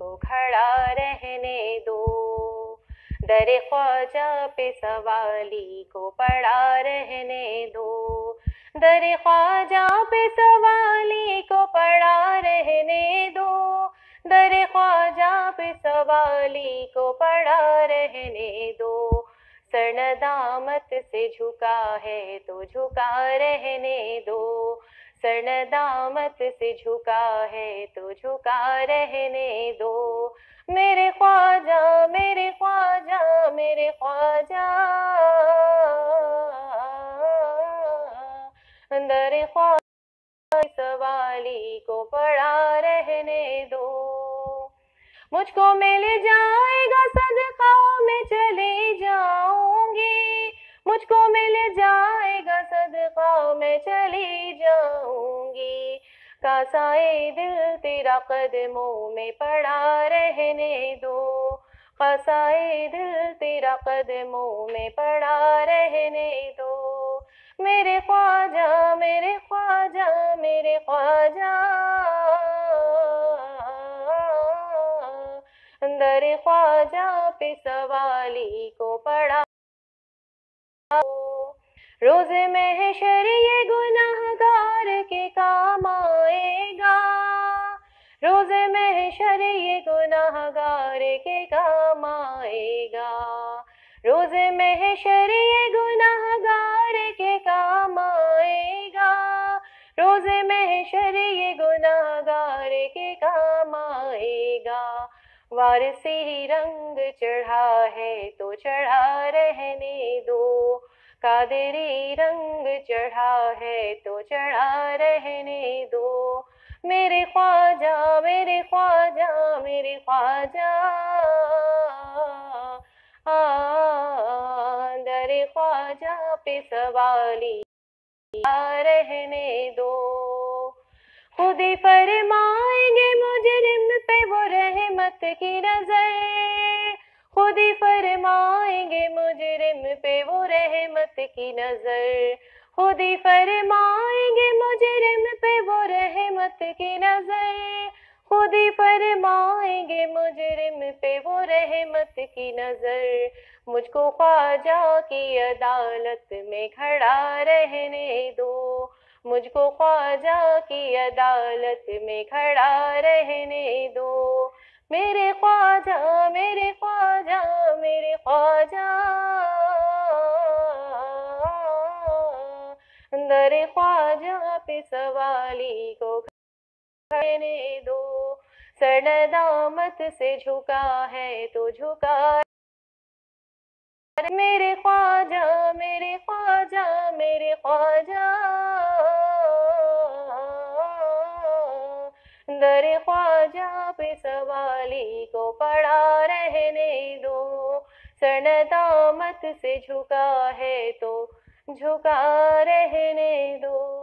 को खड़ा रहने दो, दर ख्वाजा पे सवाली को पड़ा रहने दो, दर ख्वाजा पे सवाली को पड़ा रहने दो, दर ख्वाजा पे सवाली को पड़ा रहने दो। सर नदामत से झुका है तो झुका रहने दो, सर नदामत से झुका है तो झुका रहने दो। मेरे ख्वाजा मेरे ख्वाजा मेरे ख्वाजा, दर ख्वाजा सवाली को पड़ा रहने दो। मुझको मिल जाएगा सदका मैं चली जाऊंगी, मुझको मिल जाएगा सदका मैं चली जाऊंगी। कासाए दिल तेरा कदमों में पड़ा रहने दो, कासाए दिल तेरा कदमों में पड़ा रहने दो। मेरे ख्वाजा मेरे ख्वाजा मेरे ख्वाजा, दर ख्वाजा पे सवाली को पड़ा। रोज़ महशर ये गुनाहगार के काम आएगा, रोज़ महशर ये गुनाहगार के काम आएगा, रोज़ महशर ये गुनाहगार के काम आएगा, रोज़ महशर ये गुनाहगार के काम आएगा। वारसी रंग चढ़ा है तो चढ़ा रहने दो, कादरी रंग चढ़ा है तो चढ़ा रहने दो। मेरे ख्वाजा मेरे ख्वाजा मेरे ख्वाजा, दर ख्वाजा पे सवाली रहने दो। खुद ही फरमाएंगे मुजरिम पे वो रहमत की नजर, खुद ही फरमाएंगे मुजरिम पे वो रहमत की नजर, खुद ही फरमाएंगे मुजरिम पे वो रहमत की नजर, खुद ही फरमाएंगे मुजरिम पे वो रहमत की नजर। मुझको ख्वाजा की अदालत में खड़ा रहने दो, मुझको ख्वाजा की अदालत में खड़ा रहने दो। मेरे ख्वाजा मेरे ख्वाजा मेरे ख्वाजा, दर ख्वाजा पे सवाली को रहने दो। सर नदामत से झुका है तो झुका, मेरे ख्वाजा मेरे ख्वाजा मेरे ख्वाजा, दर ख्वाजा पे सवाली को पड़ा रहने दो। सर नदामत से झुका है तो झुका रहने दो।